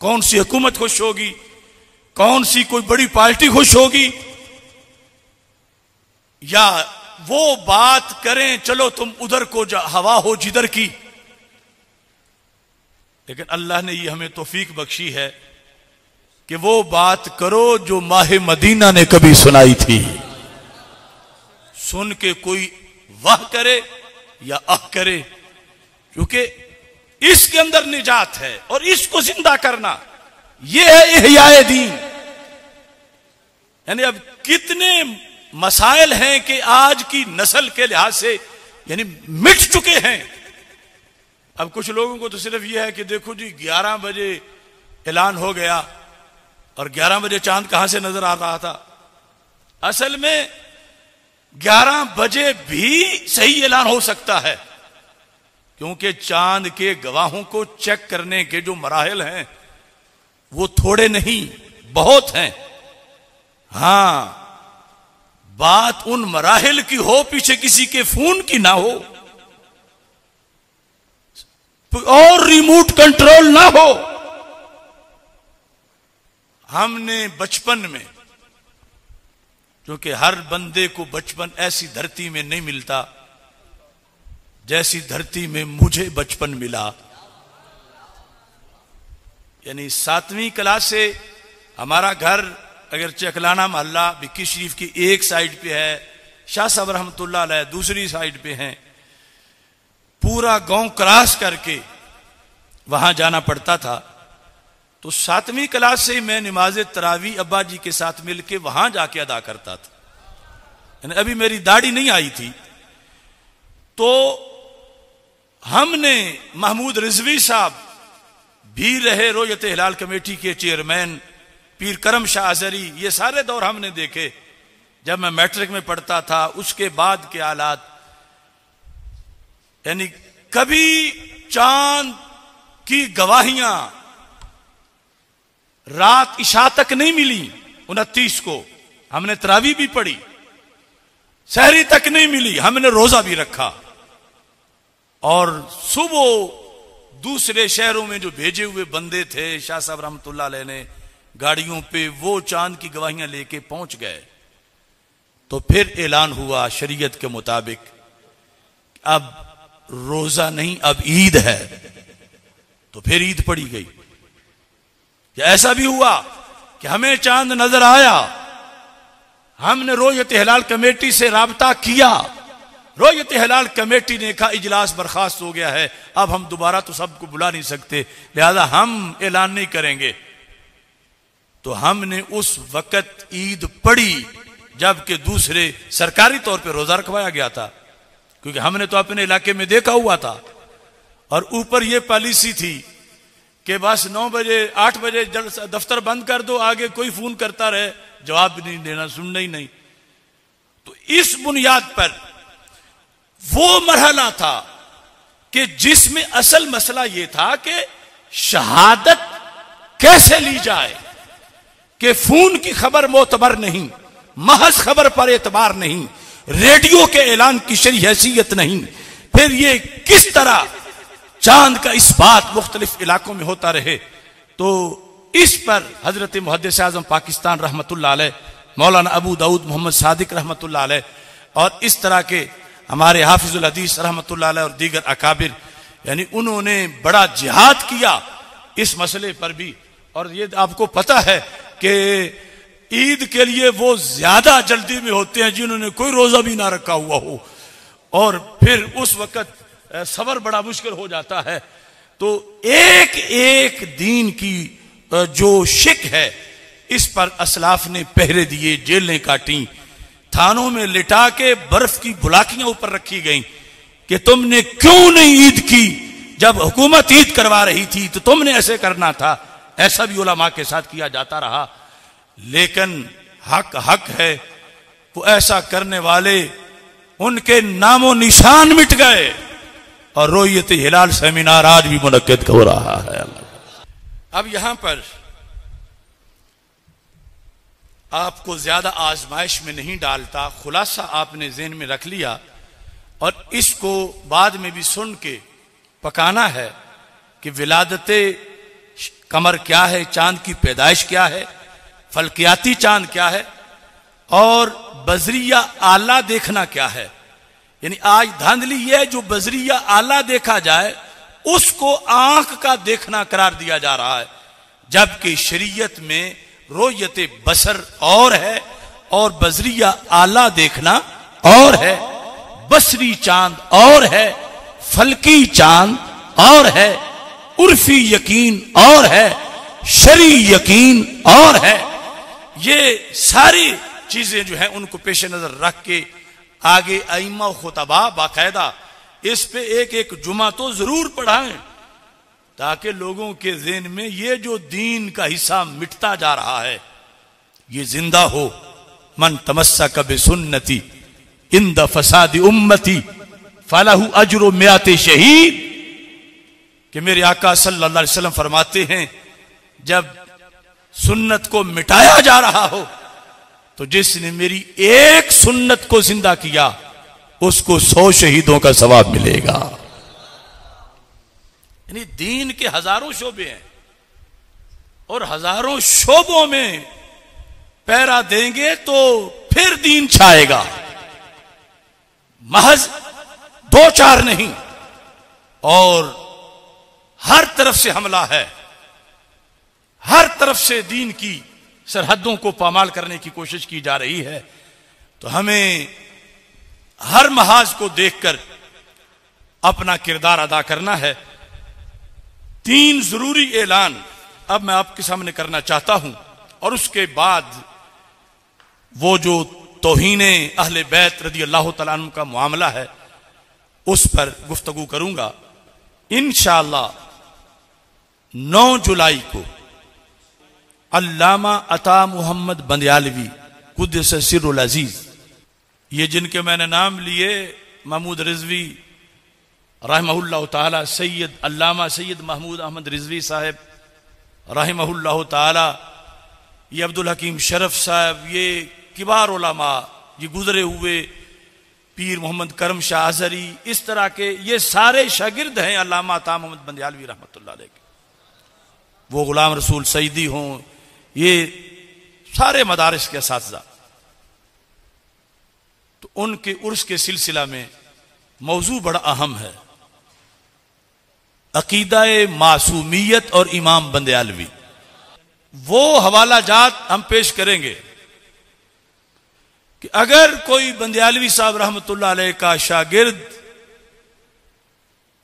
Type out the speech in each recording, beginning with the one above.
कौन सी हुकूमत खुश होगी, कौन सी कोई बड़ी पार्टी खुश होगी, या वो बात करें चलो तुम उधर को हवा हो जिधर की। लेकिन अल्लाह ने ये हमें तौफीक बख्शी है कि वो बात करो जो माह मदीना ने कभी सुनाई थी। सुन के कोई वाह करे या आह करे, क्योंकि इसके अंदर निजात है और इसको जिंदा करना यह है इहयाए दीन। यानी अब कितने मसाइल हैं कि आज की नस्ल के लिहाज से यानी मिट चुके हैं। अब कुछ लोगों को तो सिर्फ यह है कि देखो जी 11 बजे ऐलान हो गया और 11 बजे चांद कहां से नजर आ रहा था। असल में 11 बजे भी सही ऐलान हो सकता है, क्योंकि चांद के गवाहों को चेक करने के जो मराहिल हैं वो थोड़े नहीं बहुत हैं। हां, बात उन मराहिल की हो, पीछे किसी के फोन की ना हो और रिमोट कंट्रोल ना हो। हमने बचपन में, क्योंकि हर बंदे को बचपन ऐसी धरती में नहीं मिलता जैसी धरती में मुझे बचपन मिला। यानी 7वीं क्लास से हमारा घर अगर चकलाना मोहल्ला बिक्की शरीफ की एक साइड पे है, शाह साहब रहमतुल्लाह अलैह दूसरी साइड पे हैं, पूरा गांव क्रॉस करके वहां जाना पड़ता था। तो 7वीं क्लास से मैं नमाज तरावी अब्बा जी के साथ मिलके वहां जाके अदा करता था। यानी अभी मेरी दाढ़ी नहीं आई थी, तो हमने महमूद रिजवी साहब भी रहे, रोयत हिलाल कमेटी के चेयरमैन, पीर करम शाह अजहरी, ये सारे दौर हमने देखे जब मैं मैट्रिक में पढ़ता था। उसके बाद के हालात, यानी कभी चांद की गवाहियां रात इशा तक नहीं मिली। 29 को हमने तरावी भी पढ़ी, सहरी तक नहीं मिली, हमने रोजा भी रखा। और सुबह दूसरे शहरों में जो भेजे हुए बंदे थे शाह साहब रहमतुल्लाह अलैह ने गाड़ियों पे, वो चांद की गवाहियां लेके पहुंच गए। तो फिर ऐलान हुआ शरीयत के मुताबिक अब रोजा नहीं, अब ईद है। तो फिर ईद पड़ी गई। या ऐसा भी हुआ कि हमें चांद नजर आया, हमने रोयत हिलाल कमेटी से राबता किया, रोयत हिलाल कमेटी ने कहा इजलास बर्खास्त हो गया है, अब हम दोबारा तो सबको बुला नहीं सकते, लिहाजा हम ऐलान नहीं करेंगे। तो हमने उस वक्त ईद पढ़ी जबकि दूसरे सरकारी तौर पे रोजा रखवाया गया था, क्योंकि हमने तो अपने इलाके में देखा हुआ था। और ऊपर यह पॉलिसी थी कि बस 9 बजे 8 बजे दफ्तर बंद कर दो, आगे कोई फोन करता रहे जवाब भी नहीं देना, सुनना ही नहीं। तो इस बुनियाद पर वो मरहला था कि जिसमें असल मसला यह था कि शहादत कैसे ली जाए, कि फोन की खबर मोतबर नहीं, महज खबर पर एतबार नहीं, रेडियो के ऐलान की शरई हैसियत नहीं, फिर ये किस तरह चांद का इस बात मुख्तलिफ इलाकों में होता रहे। तो इस पर हजरत मुहद्दिस आज़म पाकिस्तान रहमतुल्लाह अलैह, मौलाना अबू दाऊद मोहम्मद सादिक रहमतुल्लाह अलैह और इस तरह के हमारे हाफिजुल हदीस रहमतुल्लाह अलैह और दीगर अकाबिर, यानी उन्होंने बड़ा जिहाद किया इस मसले पर भी। और ये आपको पता है कि ईद के लिए वो ज्यादा जल्दी में होते हैं जिन्होंने कोई रोजा भी ना रखा हुआ हो, और फिर उस वक्त सबर बड़ा मुश्किल हो जाता है। तो एक एक दीन की जो शिक है, इस पर असलाफ ने पहरे दिए, जेलें काटी, थानों में लिटा के बर्फ की बुलाकियां ऊपर रखी गई कि तुमने क्यों नहीं ईद की, जब हुकूमत ईद करवा रही थी तो तुमने ऐसे करना था। ऐसा भी उलमा के साथ किया जाता रहा, लेकिन हक हक है। वो ऐसा करने वाले, उनके नामो निशान मिट गए। और रोयत हिलाल सेमिनार आज भी मुनक्किद हो रहा है। अब यहां पर आपको ज्यादा आजमाइश में नहीं डालता, खुलासा आपने ज़हन में रख लिया और इसको बाद में भी सुन के पकाना है कि विलादत कमर क्या है, चांद की पैदाइश क्या है, फलकियाती चांद क्या है, और बजरिया आला देखना क्या है। यानी आज धांधली यह है जो बजरिया आला देखा जाए उसको आंख का देखना करार दिया जा रहा है, जबकि शरीयत में रोयत बसर और है और बजरिया आला देखना और है, बसरी चांद और है, फलकी चांद और है, उर्फी यकीन और है, शरी यकीन और है। ये सारी चीजें जो है उनको पेश नजर रख के आगे अइम्मा खुतबा बाकायदा इस पे एक एक जुमा तो जरूर पढ़ाएं, ताकि लोगों के ज़हन में ये जो दीन का हिस्सा मिटता जा रहा है ये जिंदा हो। मन तमस्सक बिसुन्नती इंद फसादी उम्मती फलहु अजरु मियाते शहीद, कि मेरे आका सल्लल्लाहु अलैहि वसल्लम फरमाते हैं जब सुन्नत को मिटाया जा रहा हो तो जिसने मेरी एक सुन्नत को जिंदा किया उसको 100 शहीदों का सवाब मिलेगा। यानी दीन के हजारों शोबे हैं और हजारों शोबों में पैरा देंगे तो फिर दीन छाएगा, महज 2-4 नहीं। और हर तरफ से हमला है, हर तरफ से दीन की सरहदों को पामाल करने की कोशिश की जा रही है। तो हमें हर महाज को देखकर अपना किरदार अदा करना है। 3 जरूरी ऐलान अब मैं आपके सामने करना चाहता हूं और उसके बाद वो जो तौहीने अहले बैत रदी अल्लाह तआला अन्हुम का मामला है उस पर गुफ्तगू करूंगा। इंशाअल्लाह 9 जुलाई को अल्लामा अता मोहम्मद बंदियालवी कुद्दस सिर्रुल अजीज, ये जिनके मैंने नाम लिए, महमूद रिजवी रहमहुल्लाह ताला, सैयद अल्लामा सैयद महमूद अहमद रिजवी साहब रहमहुल्लाह ताला, ये अब्दुल हकीम शरफ साहब, ये किबार उलमा, ये गुजरे हुए पीर मोहम्मद करम शाह अजहरी, इस तरह के ये सारे शागिर्द हैं अल्लामा अता मोहम्मद बंदियालवी रहमतुल्लाह अलैह के। वो गुलाम रसूल सईदी हों, ये सारे मदारिस के असातिज़ा, तो उनके उर्स के सिलसिला में मौजू बड़ा अहम है, अकीदाए मासूमियत और इमाम बंदियालवी। वो हवाला जात हम पेश करेंगे कि अगर कोई बंदियालवी साहब रहमतुल्लाह अलैह का शागिर्द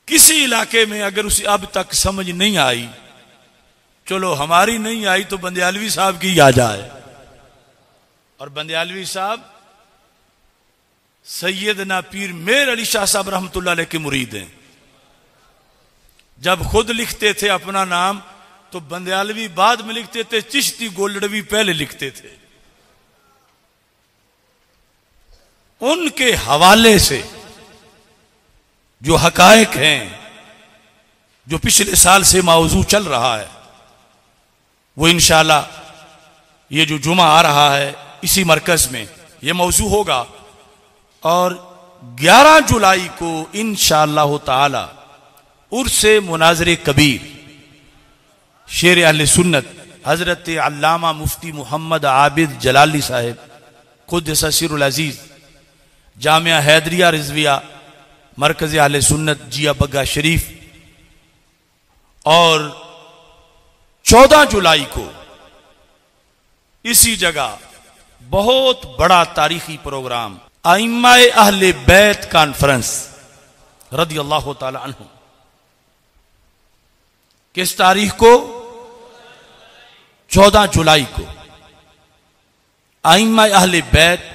किसी इलाके में अगर उसे अब तक समझ नहीं आई, चलो हमारी नहीं आई तो बंदियालवी साहब की आ जाए। और बंदियालवी साहब सैयदना पीर मेर अली शाह साहब रहमतुल्लाह अलैह के मुरीद हैं। जब खुद लिखते थे अपना नाम तो बंदियालवी बाद में लिखते थे, चिश्ती गोल्डवी पहले लिखते थे। उनके हवाले से जो हकायक हैं, जो पिछले साल से मौजू चल रहा है, वो इंशाअल्लाह ये जो जुमा आ रहा है इसी मरकज में ये मौजू होगा। और 11 जुलाई को इंशाअल्लाह ताला उर्से मुनाज़रे कबीर शेर अहले सुन्नत हजरत अल्लामा मुफ्ती मोहम्मद आबिद जलाली साहिब कुद्दस सिर्रुल अजीज, जामिया हैदरिया रिजविया मरकज अहले सुन्नत जिया बग्गा शरीफ, और 14 जुलाई को इसी जगह बहुत बड़ा तारीखी प्रोग्राम आइम्माए अहले बैत कॉन्फ्रेंस रदी अल्लाह ताला अन्हु, किस तारीख को? 14 जुलाई को आइम्माए अहले बैत।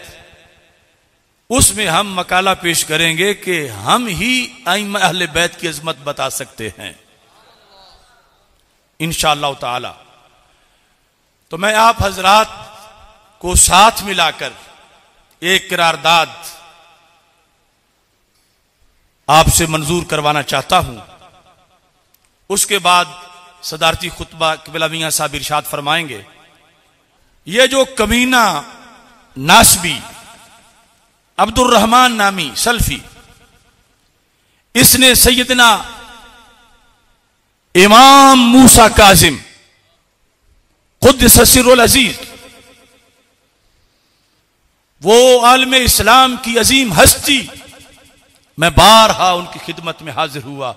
उसमें हम मकाला पेश करेंगे कि हम ही आइम्मा अहले बैत की अजमत बता सकते हैं इंशाअल्लाह ताला। तो मैं आप हजरात को साथ मिलाकर एक करारदाद आपसे मंजूर करवाना चाहता हूं। उसके बाद सदारती खुतबा क़िबला मियां साहब इरशाद फरमाएंगे। ये जो कमीना नासबी अब्दुल रहमान नामी सल्फी, इसने सैयदना इमाम मूसा काजिम क़ुद्दस सिर्रुल अजीज, वो आलमे इस्लाम की अजीम हस्ती, मैं बारहा उनकी खिदमत में हाजिर हुआ।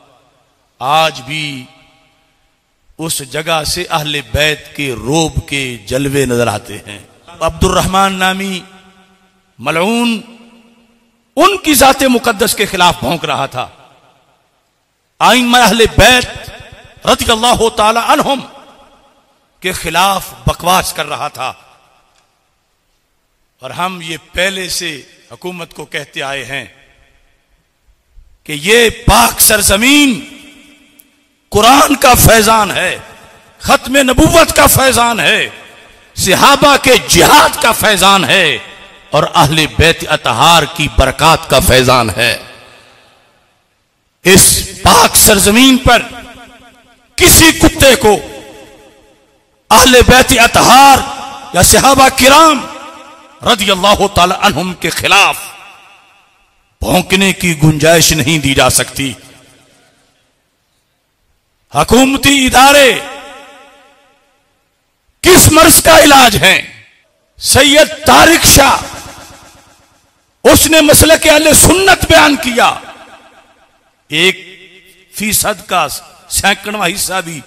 आज भी उस जगह से अहले बैत के रोब के जलवे नजर आते हैं। अब्दुर्रहमान नामी मलऊन उनकी जाते मुकद्दस के खिलाफ भौंक रहा था। आइम्मा अहले बैत रज़ियल्लाहु ताला अन्हुम के खिलाफ बकवास कर रहा था। और हम ये पहले से हुकूमत को कहते आए हैं कि ये पाक सरजमीन कुरान का फैजान है, खत्म नबूवत का फैजान है, सहाबा के जिहाद का फैजान है और अहले बैत अतहार की बरकत का फैजान है। इस पाक सरजमीन पर किसी कुत्ते को अहले बैत अतहार या सहाबा किराम रज़ियल्लाहु ताला अन्हुम के खिलाफ भौंकने की गुंजाइश नहीं दी जा सकती। हुकूमती इदारे किस मर्ज का इलाज है? सैयद तारिक शाह, उसने मसले के अहले सुन्नत बयान किया। 1% का सैकड़वां हिस्सा भी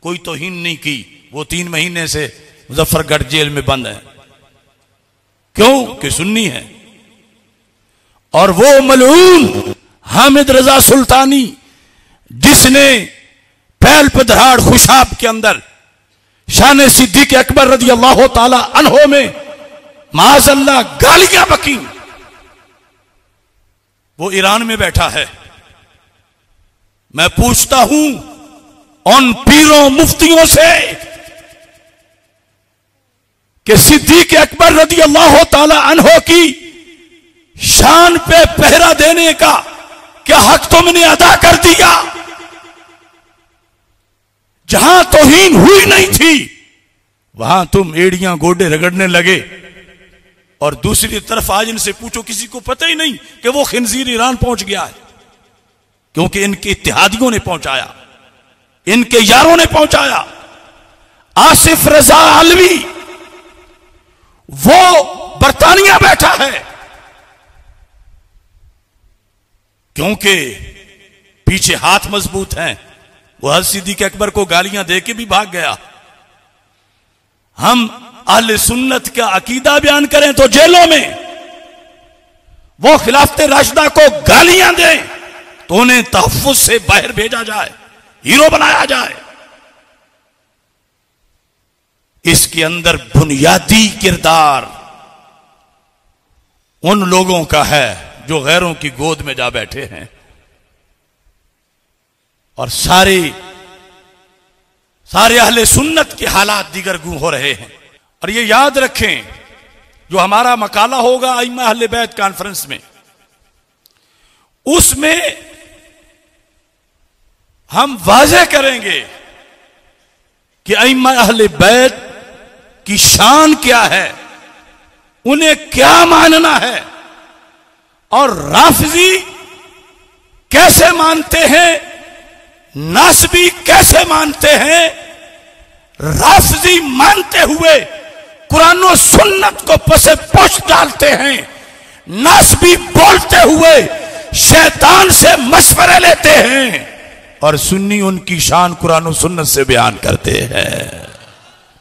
कोई तौहीन नहीं की। वो 3 महीने से मुजफ्फरगढ़ जेल में बंद है। क्यों? कि सुन्नी है। और वो मलऊन हामिद रजा सुल्तानी, जिसने पहल पदहाड़ खुशाब के अंदर शान सिद्दीक अकबर रज़ियल्लाहु ताला अन्हो में माज़अल्लाह गालियां बकी, वो ईरान में बैठा है। मैं पूछता हूं उन पीरों मुफ्तियों से कि सिद्दीक अकबर रज़ियल्लाहु ताला अन्हो की शान पे पहरा देने का क्या हक तुमने अदा कर दिया? जहां तौहीन हुई नहीं थी वहां तुम एड़ियां गोडे रगड़ने लगे। और दूसरी तरफ आज इनसे पूछो, किसी को पता ही नहीं कि वो खिंजीर ईरान पहुंच गया है, क्योंकि इनके इत्तेहादियों ने पहुंचाया, इनके यारों ने पहुंचाया। आसिफ रजा अलवी वो बरतानिया बैठा है, क्योंकि पीछे हाथ मजबूत हैं। वो हज़रत सिद्दीक़ अकबर को गालियां देके भी भाग गया। हम अहले सुन्नत का अकीदा बयान करें तो जेलों में, वो खिलाफत राशिदा को गालियां दें तो उन्हें तहफ़्फ़ुज़ से बाहर भेजा जाए, हीरो बनाया जाए। इसके अंदर बुनियादी किरदार उन लोगों का है जो गैरों की गोद में जा बैठे हैं और सारे अहले सुन्नत के हालात दीगर गू हो रहे हैं। और ये याद रखें, जो हमारा मकाला होगा अइम्मा अहले बैत कॉन्फ्रेंस में, उसमें हम वाज़ेह करेंगे कि अइम्मा अहले बैत की शान क्या है, उन्हें क्या मानना है और राफिजी कैसे मानते हैं, नासबी कैसे मानते हैं। राफिजी मानते हुए कुरान और सुन्नत को पसे पोछ डालते हैं, नासबी बोलते हुए शैतान से मशवरे लेते हैं और सुन्नी उनकी शान कुरान और सुन्नत से बयान करते हैं।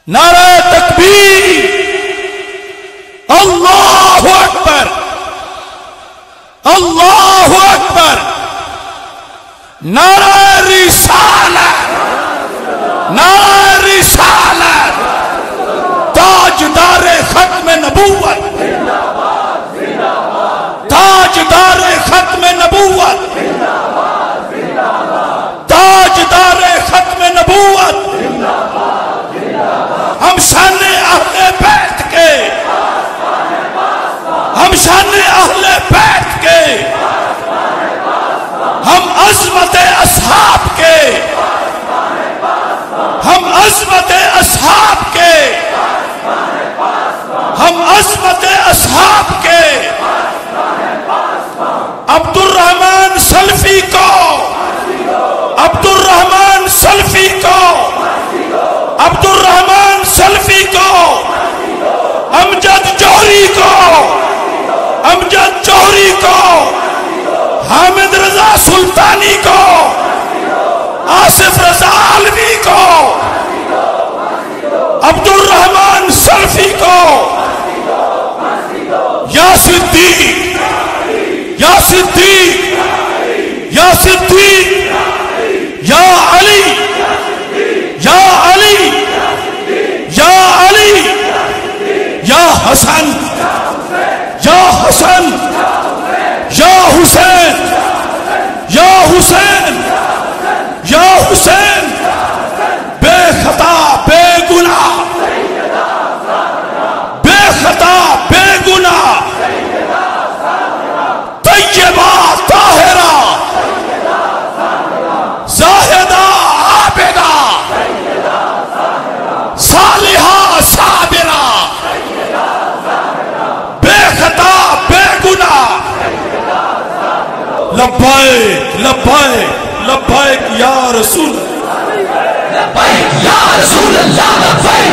नारा तकबीर, अल्लाहु अकबर, अल्लाहु अकबर, नारा रिसालत, नारा रिसालत, ताजदारे खत्म नबूवत, ताजदारे खत्म नबूवत, ताजदारे खत्म नबूवत। हम शाने अहले बैत के, हम शाने अहले बैत के, हम अज़मत असहाब के, हम अज़मत असहाब के, हम अज़मत असहाब के अब्दुर्रहमान सल्फी को, अब्दुर्रहमान हामिद रजा सुल्तानी को, आसिफ रजा आलवी को, अब्दुल रहमान सल्फी को, या सिद्दीक, या सिद्दीक, या सिद्दीक, या अली, या अली, या अली, या हसन, या हसन, या हुसैन, या हुसैन, या हुसैन, बेखता बेगुनाह, बेखता बेगुनाह, तैयबा ताहिरा, जाहिदा आबिदा, सालिहा साबिरा, बेखता बेगुनाह, लब्बैक लब्बैक लब्बैक या रसूल, लब्बैक या रसूल अल्लाह, लब्बैक